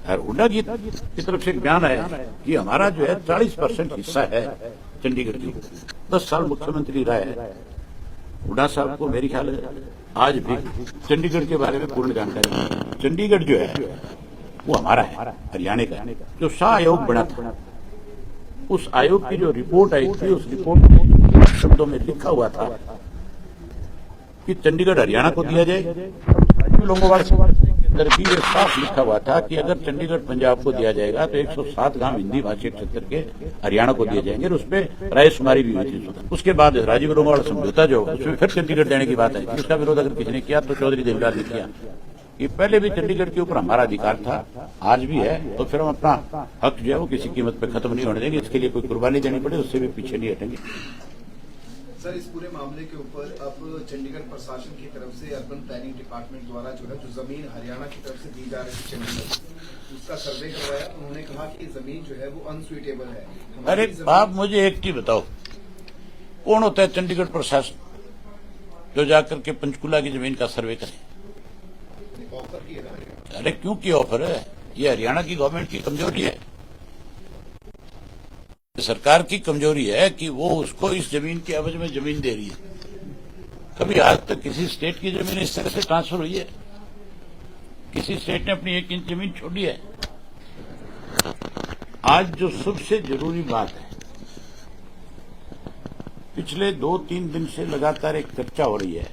और हुड्डा की तरफ से एक बयान आया कि हमारा जो है 40% हिस्सा है चंडीगढ़ की। 10 साल मुख्यमंत्री रहा है हुड्डा साहब को, मेरी ख्याल है आज भी चंडीगढ़ के बारे में पूर्ण जानकारी नहीं। चंडीगढ़ जो है वो हमारा है, हरियाणा का। जो शाह आयोग बना था, उस आयोग की जो रिपोर्ट आई थी, उस रिपोर्ट में शब्दों में लिखा हुआ था कि चंडीगढ़ हरियाणा को दिया जाए। लोंगोवाल के अंदर भी ये साफ लिखा हुआ था कि अगर चंडीगढ़ पंजाब को दिया जाएगा तो 107 गांव हिंदी भाषी क्षेत्र के हरियाणा को दिए जाएंगे और उसमें रायशुमारी भी हुई थी। उसके बाद राजीव लोंगोवाल समझौता जो उसमें फिर चंडीगढ़ देने की बात आई थी। उसका विरोध अगर किसी ने किया तो चौधरी देवीलाल ने किया। ये पहले भी चंडीगढ़ के ऊपर हमारा अधिकार था, आज भी है, तो फिर हम अपना हक जो है वो किसी कीमत पे खत्म नहीं होने देंगे। इसके लिए कोई कुर्बानी देनी पड़े उससे भी पीछे नहीं हटेंगे। सर, इस पूरे मामले के ऊपर अब चंडीगढ़ प्रशासन की तरफ से अर्बन प्लानिंग डिपार्टमेंट द्वारा जो है जो जमीन हरियाणा की तरफ से दी जा रही है चंडीगढ़, उसका सर्वे करवाया। उन्होंने कहा कि जमीन जो है वो अनसुइटेबल है। अरे आप मुझे एक चीज बताओ, कौन होता है चंडीगढ़ प्रशासन जो जाकर के पंचकुला की जमीन का सर्वे करे? ऑफर किया जा रहा है। अरे क्यों की ऑफर है? ये हरियाणा की गवर्नमेंट की कमजोरी है, सरकार की कमजोरी है कि वो उसको इस जमीन के एवज में जमीन दे रही है। कभी आज तक किसी स्टेट की जमीन इस तरह से ट्रांसफर हुई है? किसी स्टेट ने अपनी 1 इंच जमीन छोड़ी है? आज जो सबसे जरूरी बात है, पिछले 2-3 दिन से लगातार एक चर्चा हो रही है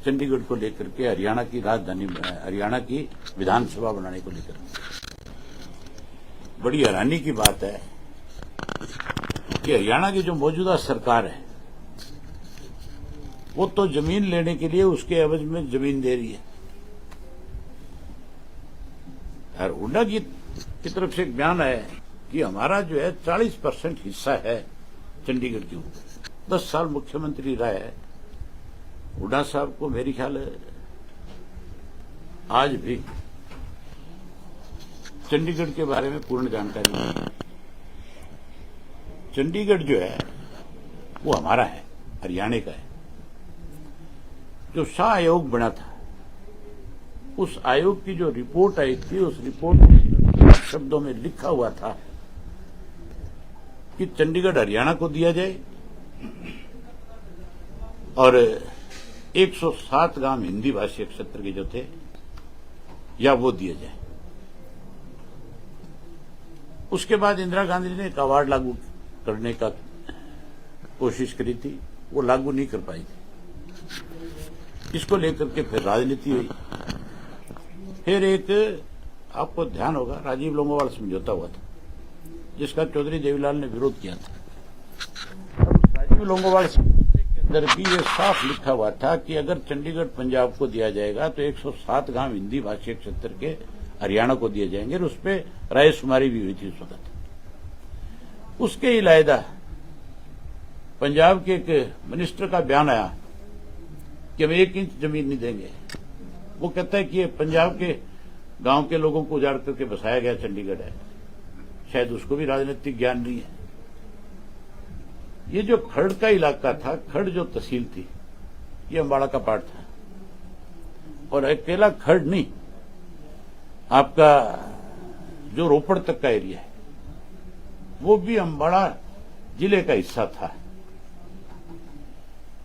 चंडीगढ़ को लेकर के, हरियाणा की राजधानी, हरियाणा की विधानसभा बनाने को लेकर। बड़ी हैरानी की बात है कि हरियाणा की जो मौजूदा सरकार है वो तो जमीन लेने के लिए उसके एवज में जमीन दे रही है। और हुड्डा की तरफ से एक बयान आया कि हमारा जो है 40% हिस्सा है चंडीगढ़ के ऊपर। 10 साल मुख्यमंत्री रहा है हुड्डा साहब को, मेरी ख्याल है आज भी चंडीगढ़ के बारे में पूर्ण जानकारी नहीं। चंडीगढ़ जो है वो हमारा है, हरियाणा का है। जो शाह आयोग बना था, उस आयोग की जो रिपोर्ट आई थी, उस रिपोर्ट में शब्दों में लिखा हुआ था कि चंडीगढ़ हरियाणा को दिया जाए और 107 गांव हिंदी भाषी क्षेत्र के जो थे या वो दिए जाए। उसके बाद इंदिरा गांधी ने एक अवार्ड लागू करने का कोशिश करी थी, वो लागू नहीं कर पाई थी। इसको लेकर के फिर राजनीति हुई। फिर एक, आपको ध्यान होगा, राजीव लोंगोवाल समझौता हुआ था जिसका चौधरी देवीलाल ने विरोध किया था। राजीव लोंगोवाल के अंदर भी ये साफ लिखा हुआ था कि अगर चंडीगढ़ पंजाब को दिया जाएगा तो 107 गांव हिंदी भाषी क्षेत्र के हरियाणा को दिए जाएंगे और उसपे रायशुमारी भी हुई थी उस वक्त। उसके इलायदा पंजाब के एक मिनिस्टर का बयान आया कि हम 1 इंच जमीन नहीं देंगे। वो कहता है कि ये पंजाब के गांव के लोगों को उजाड़ करके बसाया गया चंडीगढ़ है। शायद उसको भी राजनीतिक ज्ञान नहीं है। ये जो खड़ का इलाका था, खड़ जो तहसील थी, ये अम्बाड़ा का पार्ट था। और अकेला खड़ नहीं, आपका जो रोपड़ तक का एरिया है वो भी अम्बाड़ा जिले का हिस्सा था।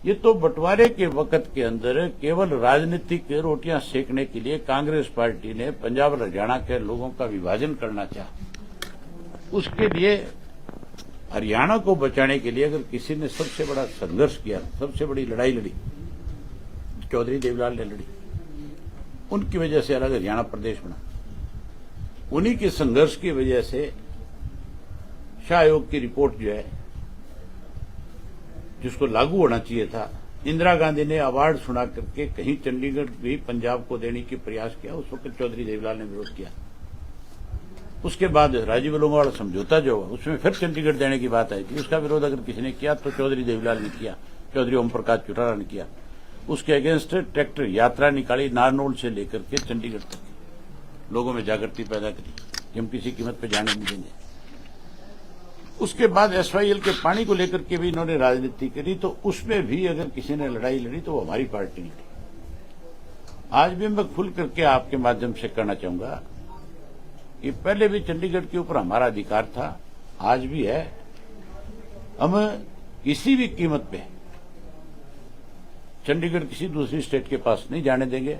ये तो बंटवारे के वक्त के अंदर केवल राजनीतिक रोटियां सेकने के लिए कांग्रेस पार्टी ने पंजाब और हरियाणा के लोगों का विभाजन करना चाहा। उसके लिए हरियाणा को बचाने के लिए अगर किसी ने सबसे बड़ा संघर्ष किया, सबसे बड़ी लड़ाई लड़ी, चौधरी देवीलाल ने लड़ी। उनकी वजह से अलग हरियाणा प्रदेश बना। उन्हीं के संघर्ष की वजह से शाह आयोग की रिपोर्ट जो है, जिसको लागू होना चाहिए था, इंदिरा गांधी ने अवार्ड सुना करके कहीं चंडीगढ़ भी पंजाब को देने की प्रयास किया। उस वक्त चौधरी देवीलाल ने विरोध किया। उसके बाद राजीव लोंगोवाल समझौता जो हुआ उसमें फिर चंडीगढ़ देने की बात आई थी। उसका विरोध अगर किसी ने किया तो चौधरी देवीलाल ने किया, चौधरी ओम प्रकाश चौटाला ने किया। उसके अगेंस्ट ट्रैक्टर यात्रा निकाली नारनौल से लेकर के चंडीगढ़ तक, लोगों में जागृति पैदा करी कि हम किसी कीमत पर जाने नहीं देंगे। उसके बाद SYL के पानी को लेकर के भी इन्होंने राजनीति करी, तो उसमें भी अगर किसी ने लड़ाई लड़ी तो वो हमारी पार्टी ने लड़ी। आज भी मैं खुल करके आपके माध्यम से कहना चाहूंगा कि पहले भी चंडीगढ़ के ऊपर हमारा अधिकार था, आज भी है। हम किसी भी कीमत पे चंडीगढ़ किसी दूसरी स्टेट के पास नहीं जाने देंगे।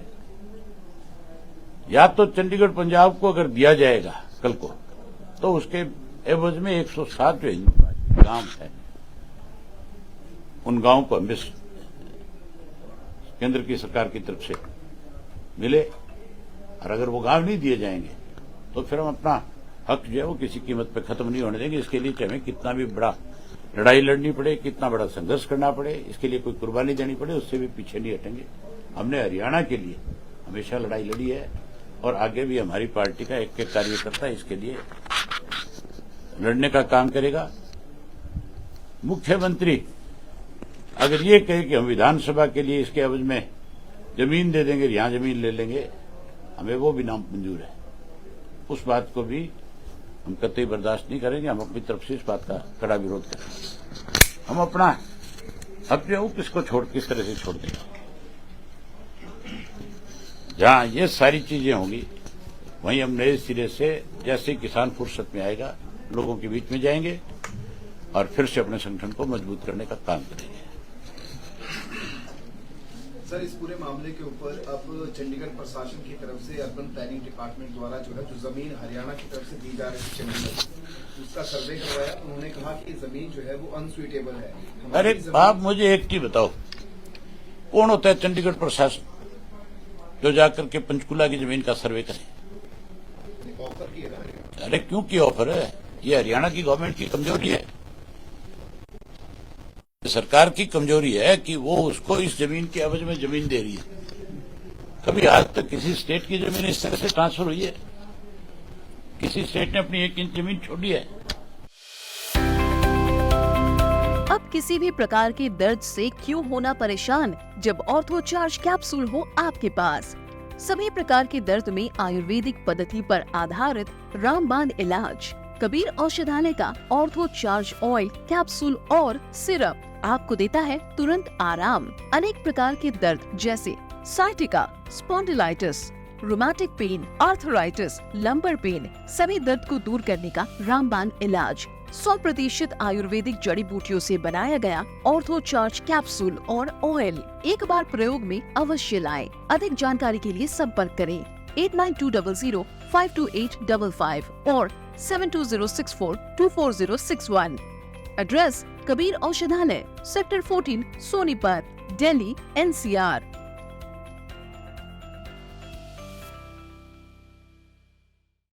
या तो चंडीगढ़ पंजाब को अगर दिया जाएगा कल को, तो उसके एवज में 107 जो हिंदू गांव है, उन गांवों को हमें केंद्र की सरकार की तरफ से मिले। और अगर वो गांव नहीं दिए जाएंगे तो फिर हम अपना हक जो है वो किसी कीमत पे खत्म नहीं होने देंगे। इसके लिए चाहे हमें कितना भी बड़ा लड़ाई लड़नी पड़े, कितना बड़ा संघर्ष करना पड़े, इसके लिए कोई कुर्बानी देनी पड़े, उससे भी पीछे नहीं हटेंगे। हमने हरियाणा के लिए हमेशा लड़ाई लड़ी है और आगे भी हमारी पार्टी का एक एक कार्यकर्ता इसके लिए लड़ने का काम करेगा। मुख्यमंत्री अगर ये कहे कि हम विधानसभा के लिए इसके एवज में जमीन दे देंगे, यहां जमीन ले लेंगे, हमें वो भी नाम मंजूर है। उस बात को भी हम कतई बर्दाश्त नहीं करेंगे। हम अपनी तरफ से इस बात का कड़ा विरोध करेंगे। हम अपना हक जो है किस तरह से छोड़ देंगे। जहां ये सारी चीजें होंगी वहीं हम नए सिरे से, जैसे किसान फुर्सत में आएगा, लोगों के बीच में जाएंगे और फिर से अपने संगठन को मजबूत करने का काम करेंगे। सर, इस पूरे मामले के ऊपर अब चंडीगढ़ प्रशासन की तरफ से अर्बन प्लानिंग डिपार्टमेंट द्वारा जो जमीन हरियाणा की तरफ से दी जा रही है चंडीगढ़, उसका सर्वे करवाया। उन्होंने कहा कि जमीन जो है वो अनसुइटेबल है। अरे आप मुझे एक चीज बताओ, कौन होता है चंडीगढ़ प्रशासन जो जाकर के पंचकुला की जमीन का सर्वे करे? ऑफर किया है। अरे क्यों की ऑफर है? ये हरियाणा की गवर्नमेंट की कमजोरी है, सरकार की कमजोरी है कि वो उसको इस जमीन के एवज में जमीन दे रही है। कभी आज तक किसी स्टेट की जमीन इस तरह से ट्रांसफर हुई है? किसी स्टेट ने अपनी 1 इंच जमीन छोड़ी है? अब किसी भी प्रकार के दर्द से क्यों होना परेशान, जब ऑर्थो चार्ज कैप्सूल हो आपके पास। सभी प्रकार के दर्द में आयुर्वेदिक पद्धति पर आधारित रामबाण इलाज। कबीर औषधालय का ऑर्थो चार्ज ऑयल, कैप्सूल और सिरप आपको देता है तुरंत आराम। अनेक प्रकार के दर्द जैसे sciatica, spondylitis, rheumatic pain, arthritis, lumbar pain, सभी दर्द को दूर करने का रामबाण इलाज। 100% आयुर्वेदिक जड़ी बूटियों से बनाया गया ऑर्थो चार्ज कैप्सूल और ऑयल एक बार प्रयोग में अवश्य लाएं। अधिक जानकारी के लिए संपर्क करें 8920528555 और 7206424061। एड्रेस कबीर औषधालय, सेक्टर 14, सोनीपत, दिल्ली, NCR।